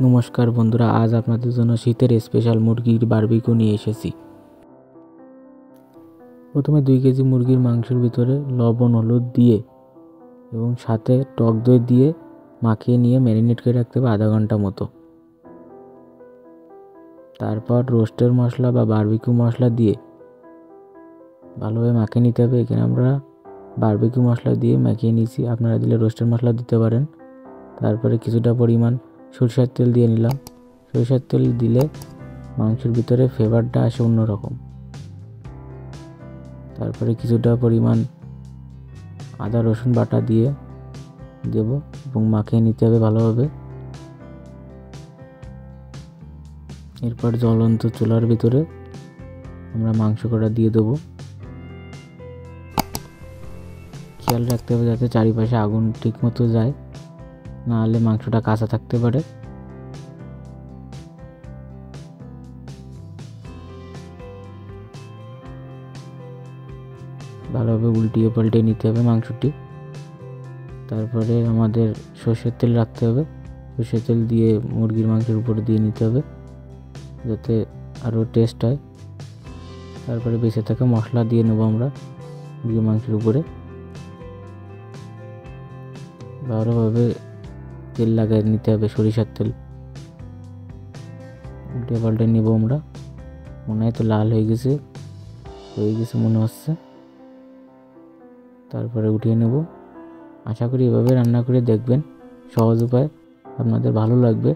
নমস্কার বন্ধুরা, আজ আপনাদের জন্য শীতের স্পেশাল মুরগির বারবিকিউ নিয়ে এসেছি। প্রথমে 2 কেজি মুরগির মাংসের ভিতরে লবণ হলুদ দিয়ে এবং সাথে টক দই দিয়ে মাখিয়ে নিয়ে ম্যারিনেট করে রাখতে হবে আধা ঘন্টা মতো। তারপর রোস্টের মশলা বা বারবিকিউ মশলা দিয়ে ভালোভাবে মাখিয়ে নিতে হবে। এখানে আমরা বারবিকিউ মশলা দিয়ে মাখিয়ে নিয়েছি, আপনারা দিলে রোস্টের মশলা দিতে পারেন। তারপরে কিছুটা পরিমাণ সরষের তেল দিয়ে নিলাম। সরষের তেল দিলে মাংসের ভিতরে ফ্লেভারটা আসে অন্যরকম। তারপরে কিছুটা পরিমাণ আদা রসুন বাটা দিয়ে দেব এবং মাখিয়ে নিতে হবে ভালোভাবে। এরপর জ্বলন্ত চুলার ভিতরে আমরা মাংস কটা দিয়ে দেবো। খেয়াল রাখতে হবে যাতে চারিপাশে আগুন ঠিক মতো যায়, নাহলে মাংসটা কাঁচা থাকতে পারে। ভালোভাবে উল্টিয়ে পাল্টে নিতে হবে মাংসটি। তারপরে আমাদের সর্ষের তেল রাখতে হবে। সর্ষের তেল দিয়ে মুরগির মাংসের উপরে দিয়ে নিতে হবে যাতে আরও টেস্ট হয়। তারপরে বেঁচে থাকা মশলা দিয়ে নেবো আমরা মুরগির মাংসের উপরে। ভালোভাবে তেল লাগিয়ে নিতে হবে, সরিষার তেল। উল্টে পাল্টে নেবো আমরা। মনে হয় তো লাল হয়ে গেছে মনে হচ্ছে। তারপরে উঠিয়ে নেব। আশা করি এভাবে রান্না করে দেখবেন, সহজ উপায়, আপনাদের ভালো লাগবে।